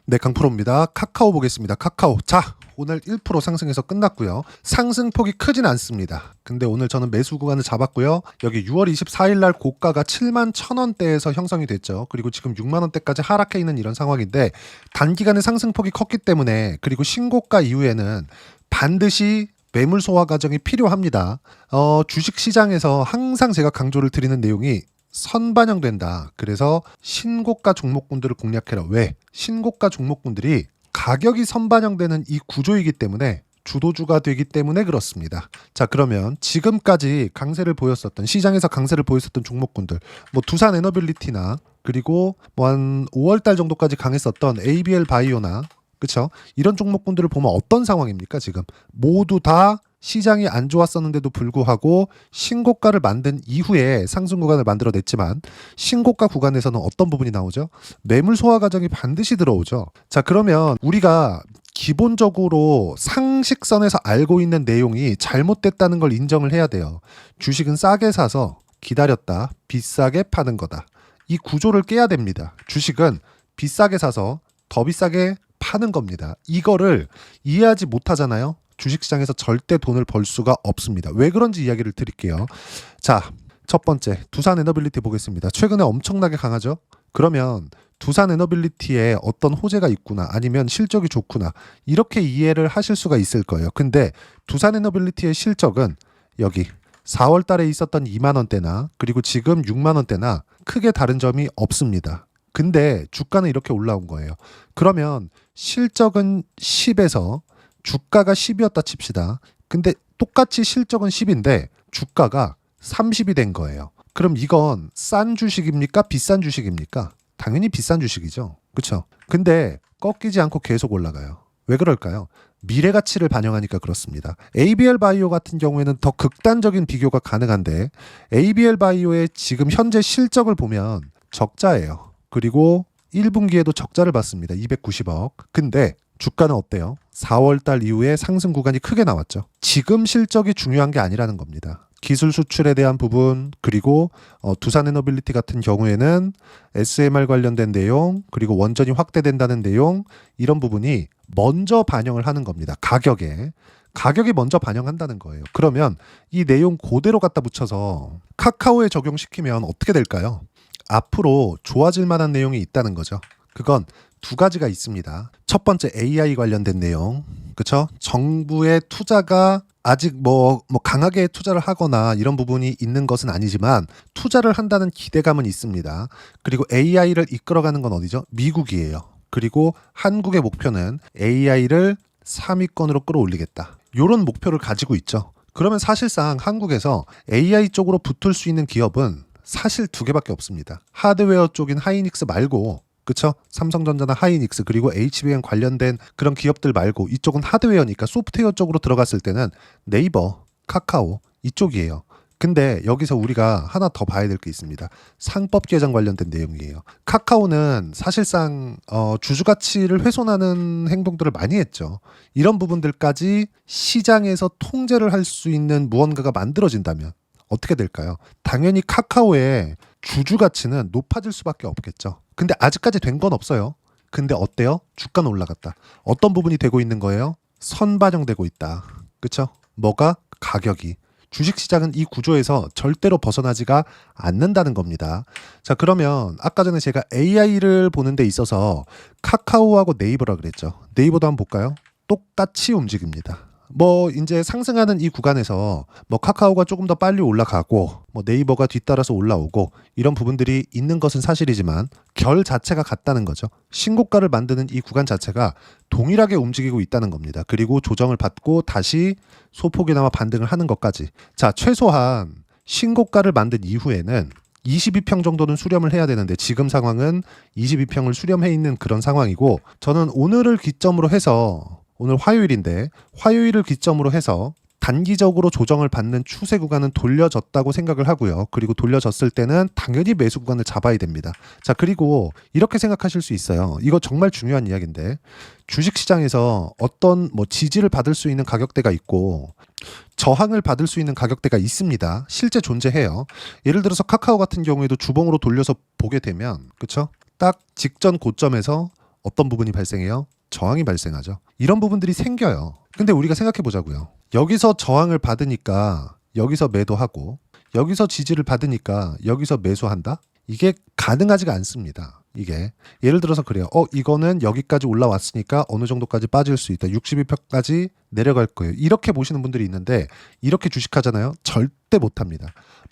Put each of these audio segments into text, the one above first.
네, 강프로입니다. 카카오 보겠습니다. 카카오. 자, 오늘 1% 상승해서 끝났고요. 상승폭이 크진 않습니다. 근데 오늘 저는 매수 구간을 잡았고요. 여기 6월 24일 날 고가가 7만 1,000원대에서 형성이 됐죠. 그리고 지금 6만 원대까지 하락해 있는 이런 상황인데 단기간에 상승폭이 컸기 때문에 그리고 신고가 이후에는 반드시 매물 소화 과정이 필요합니다. 주식 시장에서 항상 제가 강조를 드리는 내용이 선반영된다. 그래서 신고가 종목군들을 공략해라. 왜? 신고가 종목군들이 가격이 선반영되는 이 구조이기 때문에 주도주가 되기 때문에 그렇습니다. 자, 그러면 지금까지 강세를 보였었던 시장에서 강세를 보였었던 종목군들 뭐 두산 에너빌리티나 그리고 뭐 한 5월 달 정도까지 강했었던 ABL 바이오나 그렇죠? 이런 종목군들을 보면 어떤 상황입니까? 지금 모두 다 시장이 안 좋았었는데도 불구하고 신고가를 만든 이후에 상승 구간을 만들어냈지만 신고가 구간에서는 어떤 부분이 나오죠? 매물 소화 과정이 반드시 들어오죠. 자, 그러면 우리가 기본적으로 상식선에서 알고 있는 내용이 잘못됐다는 걸 인정을 해야 돼요. 주식은 싸게 사서 기다렸다 비싸게 파는 거다. 이 구조를 깨야 됩니다. 주식은 비싸게 사서 더 비싸게 파는 겁니다. 이거를 이해하지 못하잖아요. 주식시장에서 절대 돈을 벌 수가 없습니다. 왜 그런지 이야기를 드릴게요. 자, 첫 번째 두산 에너빌리티 보겠습니다. 최근에 엄청나게 강하죠. 그러면 두산 에너빌리티에 어떤 호재가 있구나 아니면 실적이 좋구나 이렇게 이해를 하실 수가 있을 거예요. 근데 두산 에너빌리티의 실적은 여기 4월 달에 있었던 2만 원대나 그리고 지금 6만 원대나 크게 다른 점이 없습니다. 근데 주가는 이렇게 올라온 거예요. 그러면 실적은 10에서 주가가 10이었다 칩시다. 근데 똑같이 실적은 10인데 주가가 30이 된 거예요. 그럼 이건 싼 주식입니까? 비싼 주식입니까? 당연히 비싼 주식이죠. 그렇죠? 근데 꺾이지 않고 계속 올라가요. 왜 그럴까요? 미래 가치를 반영하니까 그렇습니다. ABL 바이오 같은 경우에는 더 극단적인 비교가 가능한데 ABL 바이오의 지금 현재 실적을 보면 적자예요. 그리고 1분기에도 적자를 봤습니다. 290억. 근데 주가는 어때요? 4월 달 이후에 상승 구간이 크게 나왔죠. 지금 실적이 중요한 게 아니라는 겁니다. 기술 수출에 대한 부분 그리고 두산 에너빌리티 같은 경우에는 SMR 관련된 내용 그리고 원전이 확대된다는 내용 이런 부분이 먼저 반영을 하는 겁니다. 가격이 먼저 반영한다는 거예요. 그러면 이 내용 그대로 갖다 붙여서 카카오에 적용시키면 어떻게 될까요? 앞으로 좋아질 만한 내용이 있다는 거죠. 그건 두 가지가 있습니다. 첫 번째 AI 관련된 내용. 그렇죠? 정부의 투자가 아직 뭐 강하게 투자를 하거나 이런 부분이 있는 것은 아니지만 투자를 한다는 기대감은 있습니다. 그리고 AI를 이끌어가는 건 어디죠? 미국이에요. 그리고 한국의 목표는 AI를 3위권으로 끌어올리겠다. 이런 목표를 가지고 있죠. 그러면 사실상 한국에서 AI 쪽으로 붙을 수 있는 기업은 사실 두 개밖에 없습니다. 하드웨어 쪽인 하이닉스 말고 그쵸? 삼성전자나 하이닉스 그리고 HBM 관련된 그런 기업들 말고 이쪽은 하드웨어니까 소프트웨어 쪽으로 들어갔을 때는 네이버, 카카오 이쪽이에요. 근데 여기서 우리가 하나 더 봐야 될 게 있습니다. 상법 개정 관련된 내용이에요. 카카오는 사실상 주주 가치를 훼손하는 행동들을 많이 했죠. 이런 부분들까지 시장에서 통제를 할 수 있는 무언가가 만들어진다면 어떻게 될까요? 당연히 카카오의 주주 가치는 높아질 수밖에 없겠죠. 근데 아직까지 된 건 없어요. 근데 어때요? 주가는 올라갔다. 어떤 부분이 되고 있는 거예요? 선반영되고 있다. 그렇죠? 뭐가? 가격이. 주식시장은 이 구조에서 절대로 벗어나지가 않는다는 겁니다. 자, 그러면 아까 전에 제가 AI를 보는 데 있어서 카카오하고 네이버라 그랬죠. 네이버도 한번 볼까요? 똑같이 움직입니다. 뭐 이제 상승하는 이 구간에서 뭐 카카오가 조금 더 빨리 올라가고 뭐 네이버가 뒤따라서 올라오고 이런 부분들이 있는 것은 사실이지만 결 자체가 같다는 거죠. 신고가를 만드는 이 구간 자체가 동일하게 움직이고 있다는 겁니다. 그리고 조정을 받고 다시 소폭이나마 반등을 하는 것까지. 자, 최소한 신고가를 만든 이후에는 22평 정도는 수렴을 해야 되는데 지금 상황은 22평을 수렴해 있는 그런 상황이고 저는 오늘을 기점으로 해서 오늘 화요일인데 화요일을 기점으로 해서 단기적으로 조정을 받는 추세 구간은 돌려졌다고 생각을 하고요. 그리고 돌려졌을 때는 당연히 매수 구간을 잡아야 됩니다. 자, 그리고 이렇게 생각하실 수 있어요. 이거 정말 중요한 이야기인데 주식시장에서 어떤 뭐 지지를 받을 수 있는 가격대가 있고 저항을 받을 수 있는 가격대가 있습니다. 실제 존재해요. 예를 들어서 카카오 같은 경우에도 주봉으로 돌려서 보게 되면 그렇죠? 딱 직전 고점에서 어떤 부분이 발생해요? 저항이 발생하죠. 이런 부분들이 생겨요. 근데 우리가 생각해 보자고요. 여기서 저항을 받으니까 여기서 매도하고 여기서 지지를 받으니까 여기서 매수한다? 이게 가능하지가 않습니다. 이게 예를 들어서 그래요. 이거는 여기까지 올라왔으니까 어느 정도까지 빠질 수 있다. 62%까지 내려갈 거예요. 이렇게 보시는 분들이 있는데 이렇게 주식하잖아요. 절대 못합니다.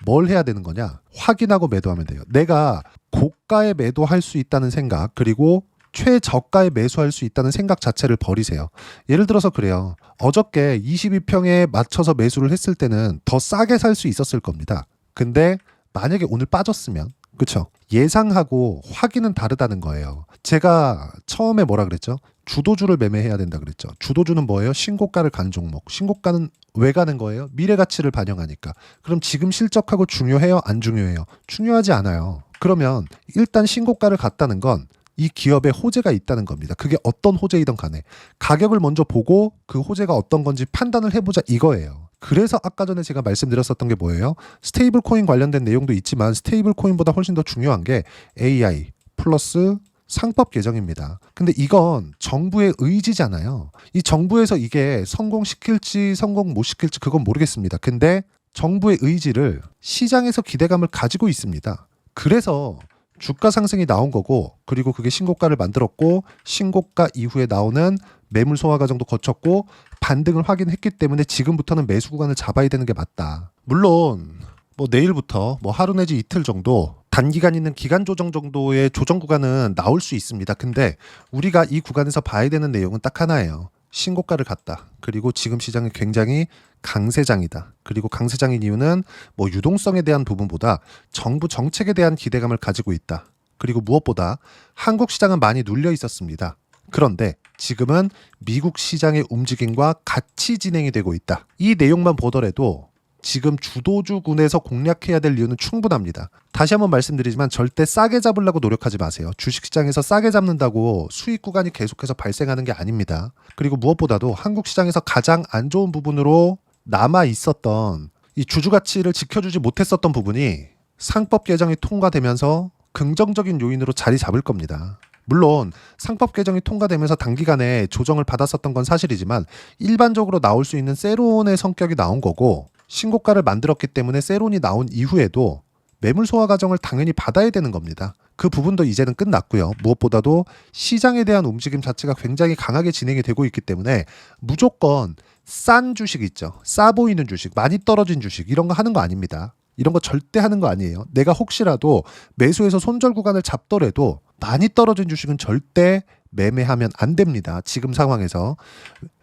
뭘 해야 되는 거냐? 확인하고 매도하면 돼요. 내가 고가에 매도할 수 있다는 생각, 그리고 최저가에 매수할 수 있다는 생각 자체를 버리세요. 예를 들어서 그래요. 어저께 22평에 맞춰서 매수를 했을 때는 더 싸게 살 수 있었을 겁니다. 근데 만약에 오늘 빠졌으면, 그쵸? 예상하고 확인은 다르다는 거예요. 제가 처음에 뭐라 그랬죠? 주도주를 매매해야 된다 그랬죠. 주도주는 뭐예요? 신고가를 간 종목. 신고가는 왜 가는 거예요? 미래 가치를 반영하니까. 그럼 지금 실적하고 중요해요? 안 중요해요? 중요하지 않아요. 그러면 일단 신고가를 갔다는 건 이 기업에 호재가 있다는 겁니다. 그게 어떤 호재이든 간에 가격을 먼저 보고 그 호재가 어떤 건지 판단을 해보자 이거예요. 그래서 아까 전에 제가 말씀드렸었던 게 뭐예요? 스테이블 코인 관련된 내용도 있지만 스테이블 코인보다 훨씬 더 중요한 게 AI 플러스 상법 개정입니다. 근데 이건 정부의 의지잖아요. 이 정부에서 이게 성공시킬지 성공 못 시킬지 그건 모르겠습니다. 근데 정부의 의지를 시장에서 기대감을 가지고 있습니다. 그래서 주가 상승이 나온 거고, 그리고 그게 신고가를 만들었고, 신고가 이후에 나오는 매물 소화 과정도 거쳤고 반등을 확인했기 때문에 지금부터는 매수 구간을 잡아야 되는 게 맞다. 물론 뭐 내일부터 뭐 하루 내지 이틀 정도 단기간 있는 기간 조정 정도의 조정 구간은 나올 수 있습니다. 근데 우리가 이 구간에서 봐야 되는 내용은 딱 하나예요. 신고가를 갔다. 그리고 지금 시장이 굉장히 강세장이다. 그리고 강세장인 이유는 뭐 유동성에 대한 부분보다 정부 정책에 대한 기대감을 가지고 있다. 그리고 무엇보다 한국 시장은 많이 눌려 있었습니다. 그런데 지금은 미국 시장의 움직임과 같이 진행이 되고 있다. 이 내용만 보더라도 지금 주도주군에서 공략해야 될 이유는 충분합니다. 다시 한번 말씀드리지만 절대 싸게 잡으려고 노력하지 마세요. 주식시장에서 싸게 잡는다고 수익 구간이 계속해서 발생하는 게 아닙니다. 그리고 무엇보다도 한국 시장에서 가장 안 좋은 부분으로 남아 있었던 이 주주 가치를 지켜주지 못했었던 부분이 상법 개정이 통과되면서 긍정적인 요인으로 자리 잡을 겁니다. 물론 상법 개정이 통과되면서 단기간에 조정을 받았었던 건 사실이지만 일반적으로 나올 수 있는 세론의 성격이 나온 거고, 신고가를 만들었기 때문에 세론이 나온 이후에도 매물 소화 과정을 당연히 받아야 되는 겁니다. 그 부분도 이제는 끝났고요. 무엇보다도 시장에 대한 움직임 자체가 굉장히 강하게 진행이 되고 있기 때문에 무조건 싼 주식 있죠. 싸 보이는 주식, 많이 떨어진 주식 이런 거 하는 거 아닙니다. 이런 거 절대 하는 거 아니에요. 내가 혹시라도 매수해서 손절 구간을 잡더라도 많이 떨어진 주식은 절대 매매하면 안 됩니다. 지금 상황에서.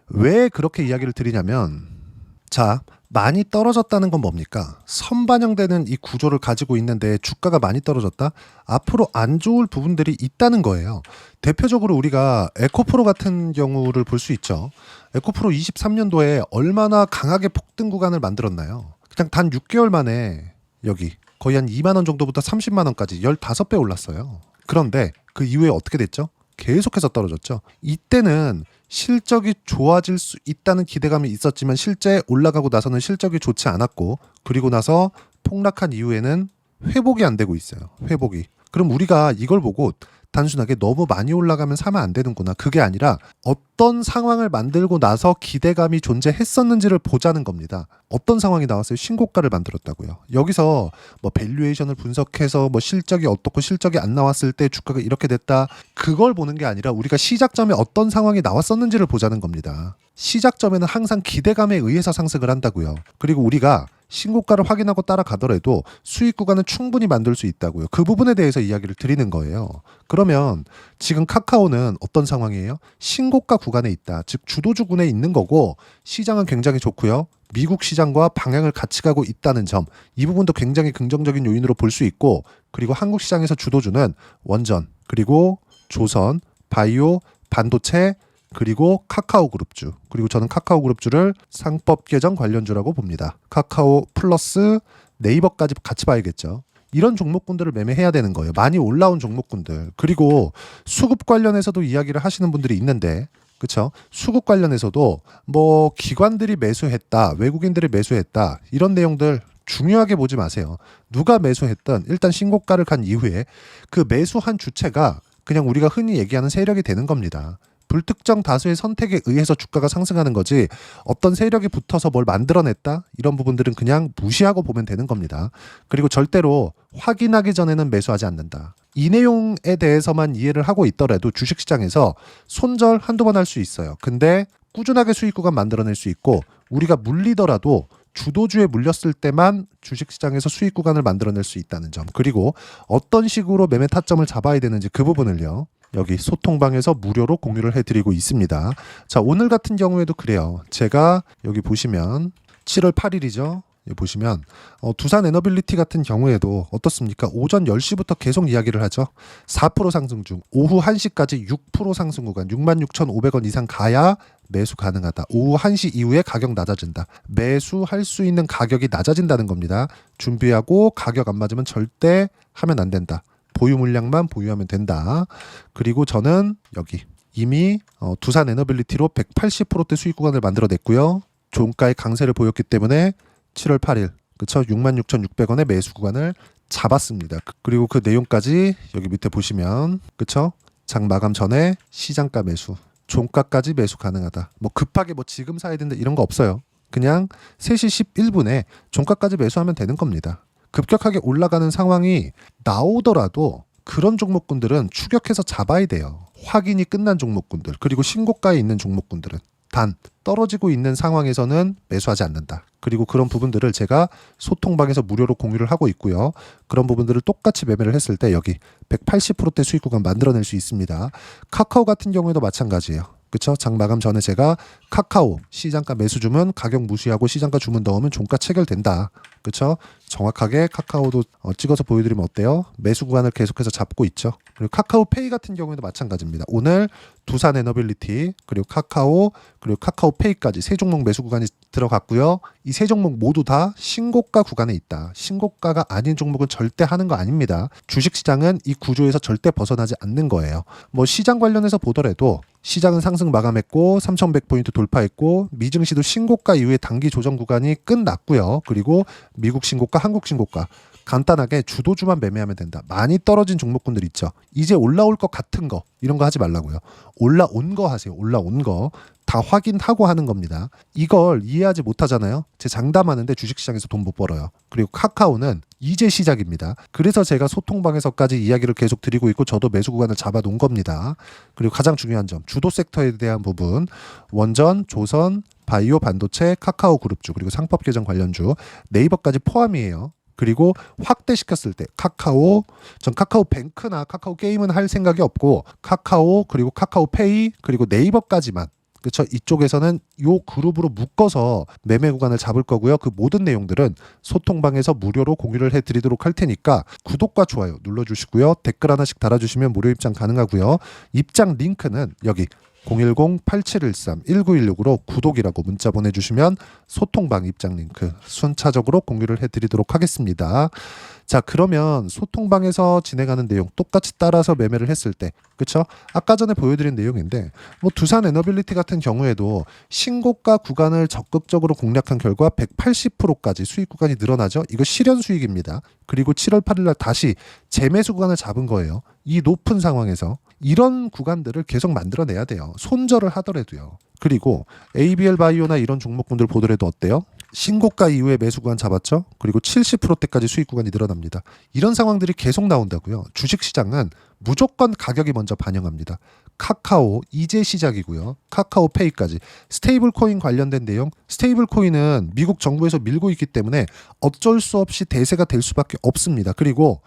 왜 그렇게 이야기를 드리냐면, 자, 많이 떨어졌다는 건 뭡니까? 선반영되는 이 구조를 가지고 있는데 주가가 많이 떨어졌다? 앞으로 안 좋을 부분들이 있다는 거예요. 대표적으로 우리가 에코프로 같은 경우를 볼 수 있죠. 에코프로 23년도에 얼마나 강하게 폭등 구간을 만들었나요? 그냥 단 6개월 만에 여기 거의 한 2만 원 정도부터 30만 원까지 15배 올랐어요. 그런데 그 이후에 어떻게 됐죠? 계속해서 떨어졌죠. 이때는 실적이 좋아질 수 있다는 기대감이 있었지만 실제 올라가고 나서는 실적이 좋지 않았고, 그리고 나서 폭락한 이후에는 회복이 안 되고 있어요. 회복이. 그럼 우리가 이걸 보고 단순하게 너무 많이 올라가면 사면 안 되는구나. 그게 아니라 어떤 상황을 만들고 나서 기대감이 존재했었는지를 보자는 겁니다. 어떤 상황이 나왔어요? 신고가를 만들었다고요. 여기서 뭐 밸류에이션을 분석해서 뭐 실적이 어떻고 실적이 안 나왔을 때 주가가 이렇게 됐다. 그걸 보는 게 아니라 우리가 시작점에 어떤 상황이 나왔었는지를 보자는 겁니다. 시작점에는 항상 기대감에 의해서 상승을 한다고요. 그리고 우리가 신고가를 확인하고 따라가더라도 수익 구간은 충분히 만들 수 있다고요. 그 부분에 대해서 이야기를 드리는 거예요. 그러면 지금 카카오는 어떤 상황이에요? 신고가 구간에 있다. 즉 주도주군에 있는 거고 시장은 굉장히 좋고요. 미국 시장과 방향을 같이 가고 있다는 점, 이 부분도 굉장히 긍정적인 요인으로 볼 수 있고, 그리고 한국 시장에서 주도주는 원전, 그리고 조선, 바이오, 반도체, 그리고 카카오 그룹주, 그리고 저는 카카오 그룹주를 상법 개정 관련주라고 봅니다. 카카오 플러스 네이버까지 같이 봐야겠죠. 이런 종목군들을 매매해야 되는 거예요. 많이 올라온 종목군들. 그리고 수급 관련해서도 이야기를 하시는 분들이 있는데, 그렇죠? 수급 관련해서도 뭐 기관들이 매수했다, 외국인들이 매수했다, 이런 내용들 중요하게 보지 마세요. 누가 매수했든 일단 신고가를 간 이후에 그 매수한 주체가 그냥 우리가 흔히 얘기하는 세력이 되는 겁니다. 불특정 다수의 선택에 의해서 주가가 상승하는 거지 어떤 세력이 붙어서 뭘 만들어냈다? 이런 부분들은 그냥 무시하고 보면 되는 겁니다. 그리고 절대로 확인하기 전에는 매수하지 않는다. 이 내용에 대해서만 이해를 하고 있더라도 주식시장에서 손절 한두 번 할 수 있어요. 근데 꾸준하게 수익 구간 만들어낼 수 있고 우리가 물리더라도 주도주에 물렸을 때만 주식시장에서 수익 구간을 만들어낼 수 있다는 점, 그리고 어떤 식으로 매매 타점을 잡아야 되는지 그 부분을요 여기 소통방에서 무료로 공유를 해드리고 있습니다. 자, 오늘 같은 경우에도 그래요. 제가 여기 보시면 7월 8일이죠. 여기 보시면 두산 에너빌리티 같은 경우에도 어떻습니까? 오전 10시부터 계속 이야기를 하죠. 4% 상승 중 오후 1시까지 6% 상승 구간 66,500원 이상 가야 매수 가능하다. 오후 1시 이후에 가격 낮아진다. 매수할 수 있는 가격이 낮아진다는 겁니다. 준비하고 가격 안 맞으면 절대 하면 안 된다. 보유 물량만 보유하면 된다. 그리고 저는 여기 이미 두산 에너빌리티로 180%대 수익 구간을 만들어냈고요. 종가의 강세를 보였기 때문에 7월 8일 그쵸? 66,600원의 매수 구간을 잡았습니다. 그리고 그 내용까지 여기 밑에 보시면 그쵸? 장 마감 전에 시장가 매수, 종가까지 매수 가능하다. 뭐 급하게 뭐 지금 사야 된다 이런 거 없어요. 그냥 3시 11분에 종가까지 매수하면 되는 겁니다. 급격하게 올라가는 상황이 나오더라도 그런 종목군들은 추격해서 잡아야 돼요. 확인이 끝난 종목군들, 그리고 신고가에 있는 종목군들은. 단 떨어지고 있는 상황에서는 매수하지 않는다. 그리고 그런 부분들을 제가 소통방에서 무료로 공유를 하고 있고요. 그런 부분들을 똑같이 매매를 했을 때 여기 180%대 수익 구간 만들어낼 수 있습니다. 카카오 같은 경우에도 마찬가지예요. 그쵸? 장 마감 전에 제가 카카오 시장가 매수 주문 가격 무시하고 시장가 주문 넣으면 종가 체결된다. 그쵸? 정확하게 카카오도 찍어서 보여드리면 어때요? 매수 구간을 계속해서 잡고 있죠. 그리고 카카오페이 같은 경우에도 마찬가지입니다. 오늘 두산 에너빌리티 그리고 카카오 그리고 카카오페이까지 세 종목 매수 구간이 들어갔고요. 이 세 종목 모두 다 신고가 구간에 있다. 신고가가 아닌 종목은 절대 하는 거 아닙니다. 주식시장은 이 구조에서 절대 벗어나지 않는 거예요. 뭐 시장 관련해서 보더라도 시장은 상승 마감했고 3,100포인트 돌파했고 미증시도 신고가 이후에 단기 조정 구간이 끝났고요. 그리고 미국 신고가, 한국 신고가 간단하게 주도주만 매매하면 된다. 많이 떨어진 종목군들 있죠. 이제 올라올 것 같은 거 이런 거 하지 말라고요. 올라온 거 하세요. 올라온 거 다 확인하고 하는 겁니다. 이걸 이해하지 못하잖아요. 제 장담하는데 주식시장에서 돈 못 벌어요. 그리고 카카오는 이제 시작입니다. 그래서 제가 소통방에서까지 이야기를 계속 드리고 있고 저도 매수 구간을 잡아놓은 겁니다. 그리고 가장 중요한 점 주도 섹터에 대한 부분 원전, 조선, 바이오, 반도체, 카카오 그룹주 그리고 상법 개정 관련주 네이버까지 포함이에요. 그리고 확대시켰을 때 전 카카오뱅크나 카카오 게임은 할 생각이 없고 카카오 그리고 카카오페이 그리고 네이버까지만 그렇죠. 이쪽에서는 요 그룹으로 묶어서 매매 구간을 잡을 거고요. 그 모든 내용들은 소통방에서 무료로 공유를 해드리도록 할 테니까 구독과 좋아요 눌러주시고요. 댓글 하나씩 달아주시면 무료 입장 가능하고요. 입장 링크는 여기 010-8713-1916으로 구독이라고 문자 보내주시면 소통방 입장 링크 순차적으로 공유를 해드리도록 하겠습니다. 자, 그러면 소통방에서 진행하는 내용 똑같이 따라서 매매를 했을 때 그쵸? 아까 전에 보여드린 내용인데 뭐 두산 에너빌리티 같은 경우에도 신고가 구간을 적극적으로 공략한 결과 180%까지 수익 구간이 늘어나죠. 이거 실현 수익입니다. 그리고 7월 8일 날 다시 재매수 구간을 잡은 거예요. 이 높은 상황에서 이런 구간들을 계속 만들어내야 돼요. 손절을 하더라도요. 그리고 ABL 바이오나 이런 종목군들 보더라도 어때요? 신고가 이후에 매수 구간 잡았죠? 그리고 70%대까지 수익 구간이 늘어납니다. 이런 상황들이 계속 나온다고요. 주식시장은 무조건 가격이 먼저 반영합니다. 카카오 이제 시작이고요. 카카오페이까지 스테이블 코인 관련된 내용 스테이블 코인은 미국 정부에서 밀고 있기 때문에 어쩔 수 없이 대세가 될 수밖에 없습니다. 그리고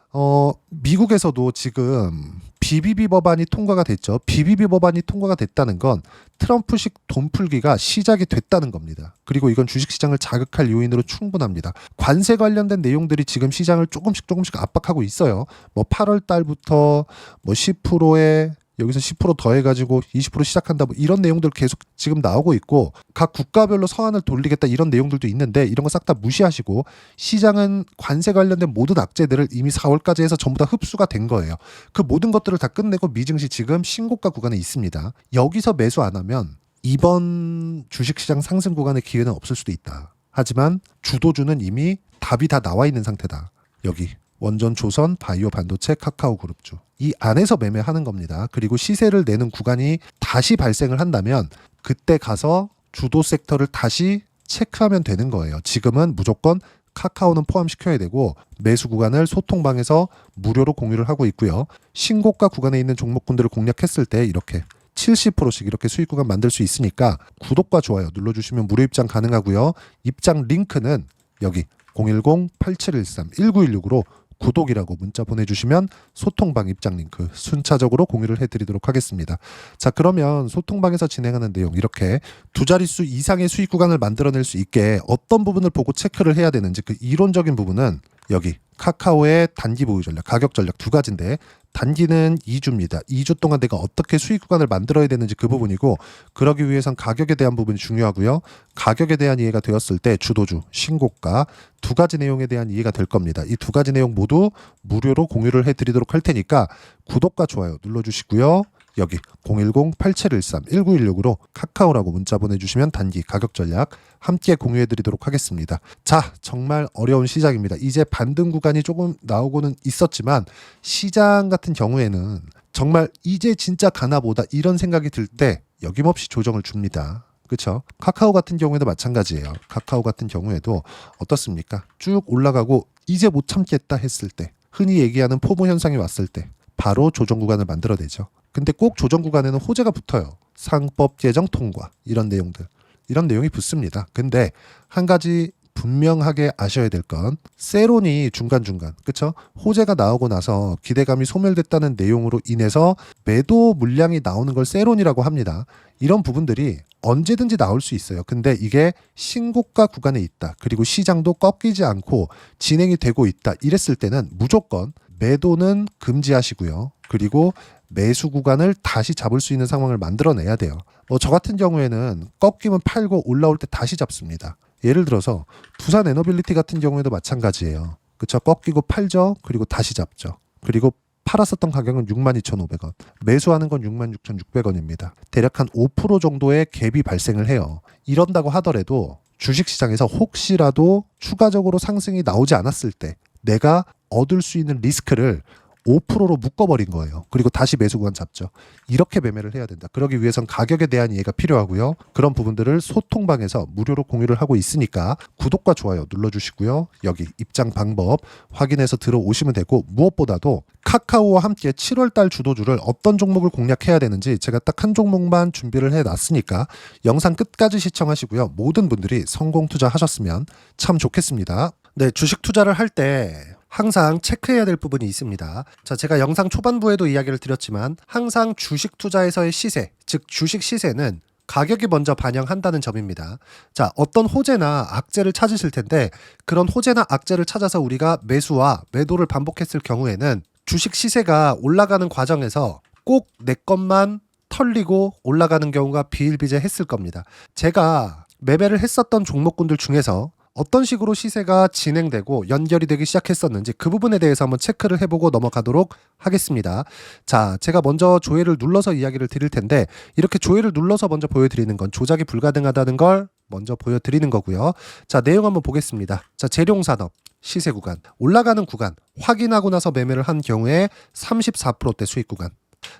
미국에서도 지금 BBB 법안이 통과가 됐죠. BBB 법안이 통과가 됐다는 건 트럼프식 돈 풀기가 시작이 됐다는 겁니다. 그리고 이건 주식시장을 자극할 요인으로 충분합니다. 관세 관련된 내용들이 지금 시장을 조금씩 압박하고 있어요. 뭐 8월 달부터 뭐 10%에 여기서 10% 더해가지고 20% 시작한다 뭐 이런 내용들 계속 지금 나오고 있고 각 국가별로 서한을 돌리겠다 이런 내용들도 있는데 이런 거 싹 다 무시하시고 시장은 관세 관련된 모든 악재들을 이미 4월까지 해서 전부 다 흡수가 된 거예요. 그 모든 것들을 다 끝내고 미증시 지금 신고가 구간에 있습니다. 여기서 매수 안 하면 이번 주식시장 상승 구간의 기회는 없을 수도 있다. 하지만 주도주는 이미 답이 다 나와 있는 상태다. 여기 원전 조선, 바이오 반도체, 카카오 그룹주. 이 안에서 매매하는 겁니다. 그리고 시세를 내는 구간이 다시 발생을 한다면 그때 가서 주도 섹터를 다시 체크하면 되는 거예요. 지금은 무조건 카카오는 포함시켜야 되고 매수 구간을 소통방에서 무료로 공유를 하고 있고요. 신고가 구간에 있는 종목군들을 공략했을 때 이렇게 70%씩 이렇게 수익 구간 만들 수 있으니까 구독과 좋아요 눌러주시면 무료 입장 가능하고요. 입장 링크는 여기 010-8713-1916으로 구독이라고 문자 보내주시면 소통방 입장 링크 순차적으로 공유를 해드리도록 하겠습니다. 자, 그러면 소통방에서 진행하는 내용 이렇게 두 자릿수 이상의 수익 구간을 만들어낼 수 있게 어떤 부분을 보고 체크를 해야 되는지 그 이론적인 부분은 여기 카카오의 단기 보유 전략, 가격 전략 두 가지인데 단기는 2주입니다. 2주 동안 내가 어떻게 수익 구간을 만들어야 되는지 그 부분이고 그러기 위해선 가격에 대한 부분이 중요하고요. 가격에 대한 이해가 되었을 때 주도주, 신고가 두 가지 내용에 대한 이해가 될 겁니다. 이 두 가지 내용 모두 무료로 공유를 해드리도록 할 테니까 구독과 좋아요 눌러주시고요. 여기 010-8713-1916으로 카카오라고 문자 보내주시면 단기 가격 전략 함께 공유해드리도록 하겠습니다. 자, 정말 어려운 시장입니다. 이제 반등 구간이 조금 나오고는 있었지만 시장 같은 경우에는 정말 이제 진짜 가나보다 이런 생각이 들 때 여김없이 조정을 줍니다. 그렇죠? 카카오 같은 경우에도 마찬가지예요. 카카오 같은 경우에도 어떻습니까? 쭉 올라가고 이제 못 참겠다 했을 때 흔히 얘기하는 포모 현상이 왔을 때 바로 조정 구간을 만들어내죠. 근데 꼭 조정 구간에는 호재가 붙어요. 상법 개정 통과 이런 내용들. 이런 내용이 붙습니다. 근데 한 가지 분명하게 아셔야 될 건 세론이 중간중간 그쵸? 호재가 나오고 나서 기대감이 소멸됐다는 내용으로 인해서 매도 물량이 나오는 걸 세론이라고 합니다. 이런 부분들이 언제든지 나올 수 있어요. 근데 이게 신고가 구간에 있다. 그리고 시장도 꺾이지 않고 진행이 되고 있다. 이랬을 때는 무조건 매도는 금지하시고요. 그리고 매수 구간을 다시 잡을 수 있는 상황을 만들어내야 돼요. 저 같은 경우에는 꺾이면 팔고 올라올 때 다시 잡습니다. 예를 들어서 두산 에너빌리티 같은 경우에도 마찬가지예요. 그쵸? 꺾이고 팔죠. 그리고 다시 잡죠. 그리고 팔았었던 가격은 62,500원. 매수하는 건 66,600원입니다. 대략 한 5% 정도의 갭이 발생을 해요. 이런다고 하더라도 주식시장에서 혹시라도 추가적으로 상승이 나오지 않았을 때 내가 얻을 수 있는 리스크를 5%로 묶어버린 거예요. 그리고 다시 매수 구간 잡죠. 이렇게 매매를 해야 된다. 그러기 위해선 가격에 대한 이해가 필요하고요. 그런 부분들을 소통방에서 무료로 공유를 하고 있으니까 구독과 좋아요 눌러주시고요. 여기 입장 방법 확인해서 들어오시면 되고 무엇보다도 카카오와 함께 7월달 주도주를 어떤 종목을 공략해야 되는지 제가 딱 한 종목만 준비를 해놨으니까 영상 끝까지 시청하시고요. 모든 분들이 성공 투자하셨으면 참 좋겠습니다. 네, 주식 투자를 할 때 항상 체크해야 될 부분이 있습니다. 자, 제가 영상 초반부에도 이야기를 드렸지만 항상 주식 투자에서의 시세, 즉 주식 시세는 가격이 먼저 반영한다는 점입니다. 자, 어떤 호재나 악재를 찾으실 텐데 그런 호재나 악재를 찾아서 우리가 매수와 매도를 반복했을 경우에는 주식 시세가 올라가는 과정에서 꼭 내 것만 털리고 올라가는 경우가 비일비재했을 겁니다. 제가 매매를 했었던 종목군들 중에서 어떤 식으로 시세가 진행되고 연결이 되기 시작했었는지 그 부분에 대해서 한번 체크를 해보고 넘어가도록 하겠습니다. 자, 제가 먼저 조회를 눌러서 이야기를 드릴 텐데 이렇게 조회를 눌러서 먼저 보여드리는 건 조작이 불가능하다는 걸 먼저 보여드리는 거고요. 자, 내용 한번 보겠습니다. 자, 재룡산업 시세 구간, 올라가는 구간 확인하고 나서 매매를 한 경우에 34%대 수익 구간.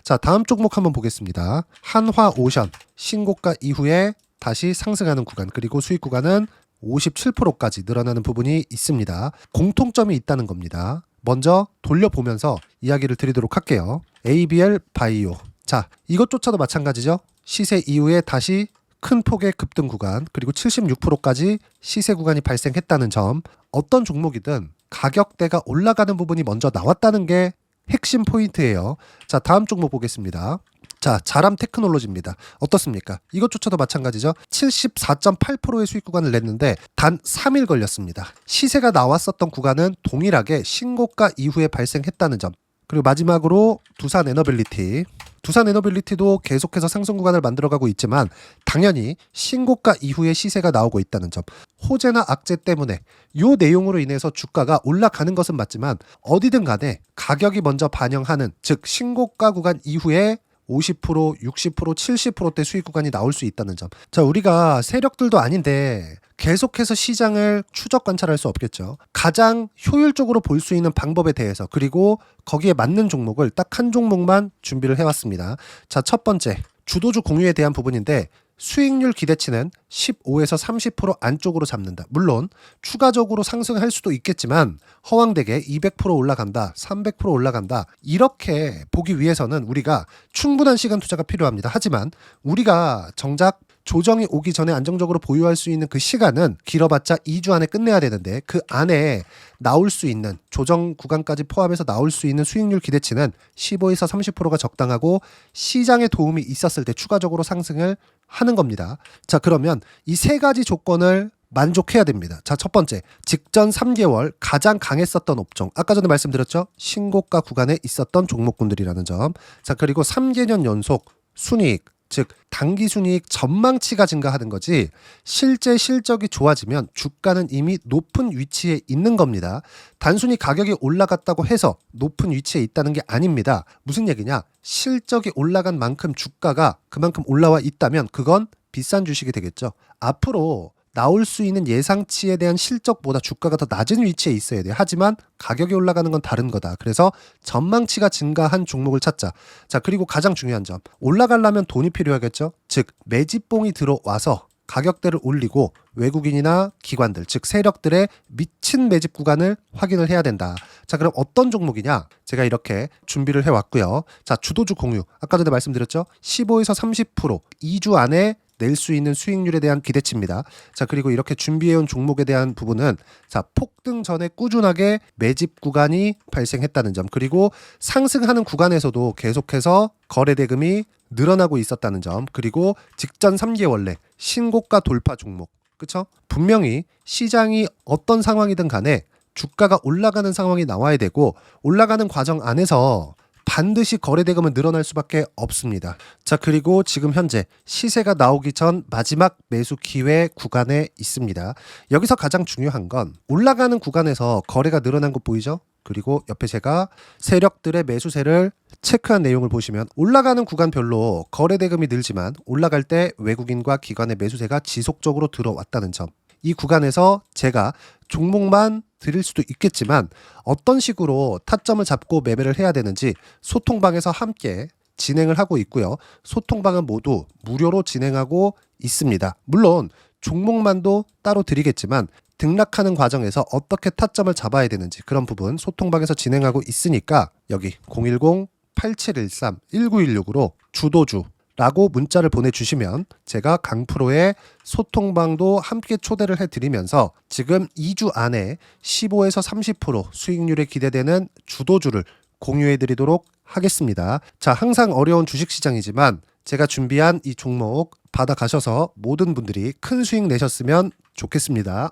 자, 다음 종목 한번 보겠습니다. 한화오션 신고가 이후에 다시 상승하는 구간, 그리고 수익 구간은 57%까지 늘어나는 부분이 있습니다. 공통점이 있다는 겁니다. 먼저 돌려보면서 이야기를 드리도록 할게요. ABL 바이오. 자, 이것조차도 마찬가지죠. 시세 이후에 다시 큰 폭의 급등 구간, 그리고 76%까지 시세 구간이 발생했다는 점. 어떤 종목이든 가격대가 올라가는 부분이 먼저 나왔다는 게 핵심 포인트예요. 자, 다음 종목 보겠습니다. 자, 자람 테크놀로지입니다. 어떻습니까? 이것조차도 마찬가지죠. 74.8%의 수익 구간을 냈는데 단 3일 걸렸습니다. 시세가 나왔었던 구간은 동일하게 신고가 이후에 발생했다는 점. 그리고 마지막으로 두산 에너빌리티. 두산 에너빌리티도 계속해서 상승 구간을 만들어가고 있지만 당연히 신고가 이후에 시세가 나오고 있다는 점. 호재나 악재 때문에 이 내용으로 인해서 주가가 올라가는 것은 맞지만 어디든 간에 가격이 먼저 반영하는, 즉 신고가 구간 이후에 50%, 60%, 70%대 수익 구간이 나올 수 있다는 점. 자, 우리가 세력들도 아닌데 계속해서 시장을 추적 관찰할 수 없겠죠. 가장 효율적으로 볼 수 있는 방법에 대해서, 그리고 거기에 맞는 종목을 딱 한 종목만 준비를 해왔습니다. 자, 첫 번째, 주도주 공유에 대한 부분인데 수익률 기대치는 15에서 30% 안쪽으로 잡는다. 물론 추가적으로 상승할 수도 있겠지만 허황되게 200% 올라간다, 300% 올라간다, 이렇게 보기 위해서는 우리가 충분한 시간 투자가 필요합니다. 하지만 우리가 정작 조정이 오기 전에 안정적으로 보유할 수 있는 그 시간은 길어봤자 2주 안에 끝내야 되는데, 그 안에 나올 수 있는 조정 구간까지 포함해서 나올 수 있는 수익률 기대치는 15에서 30%가 적당하고 시장에 도움이 있었을 때 추가적으로 상승을 하는 겁니다. 자, 그러면 이 세 가지 조건을 만족해야 됩니다. 자, 첫 번째, 직전 3개월 가장 강했었던 업종, 아까 전에 말씀드렸죠? 신고가 구간에 있었던 종목군들이라는 점. 자, 그리고 3개년 연속 순이익, 즉 단기 순이익 전망치가 증가하는 거지, 실제 실적이 좋아지면 주가는 이미 높은 위치에 있는 겁니다. 단순히 가격이 올라갔다고 해서 높은 위치에 있다는 게 아닙니다. 무슨 얘기냐? 실적이 올라간 만큼 주가가 그만큼 올라와 있다면 그건 비싼 주식이 되겠죠. 앞으로 나올 수 있는 예상치에 대한 실적보다 주가가 더 낮은 위치에 있어야 돼요. 하지만 가격이 올라가는 건 다른 거다. 그래서 전망치가 증가한 종목을 찾자. 자, 그리고 가장 중요한 점, 올라가려면 돈이 필요하겠죠. 즉 매집봉이 들어와서 가격대를 올리고 외국인이나 기관들, 즉 세력들의 미친 매집 구간을 확인을 해야 된다. 자, 그럼 어떤 종목이냐? 제가 이렇게 준비를 해왔고요. 자, 주도주 공유, 아까 전에 말씀드렸죠? 15에서 30% 2주 안에 낼 수 있는 수익률에 대한 기대치입니다. 자, 그리고 이렇게 준비해온 종목에 대한 부분은, 자, 폭등 전에 꾸준하게 매집 구간이 발생했다는 점, 그리고 상승하는 구간에서도 계속해서 거래 대금이 늘어나고 있었다는 점, 그리고 직전 3개월 내 신고가 돌파 종목, 그쵸? 분명히 시장이 어떤 상황이든 간에 주가가 올라가는 상황이 나와야 되고, 올라가는 과정 안에서 반드시 거래 대금은 늘어날 수밖에 없습니다. 자, 그리고 지금 현재 시세가 나오기 전 마지막 매수 기회 구간에 있습니다. 여기서 가장 중요한 건 올라가는 구간에서 거래가 늘어난 거 보이죠? 그리고 옆에 제가 세력들의 매수세를 체크한 내용을 보시면 올라가는 구간별로 거래 대금이 늘지만 올라갈 때 외국인과 기관의 매수세가 지속적으로 들어왔다는 점. 이 구간에서 제가 종목만 드릴 수도 있겠지만 어떤 식으로 타점을 잡고 매매를 해야 되는지 소통방에서 함께 진행을 하고 있고요. 소통방은 모두 무료로 진행하고 있습니다. 물론 종목만도 따로 드리겠지만 등락하는 과정에서 어떻게 타점을 잡아야 되는지 그런 부분 소통방에서 진행하고 있으니까 여기 010-8713-1916으로 주도주 라고 문자를 보내주시면 제가 강프로의 소통방도 함께 초대를 해드리면서 지금 2주 안에 15에서 30% 수익률에 기대되는 주도주를 공유해드리도록 하겠습니다. 자, 항상 어려운 주식시장이지만 제가 준비한 이 종목 받아가셔서 모든 분들이 큰 수익 내셨으면 좋겠습니다.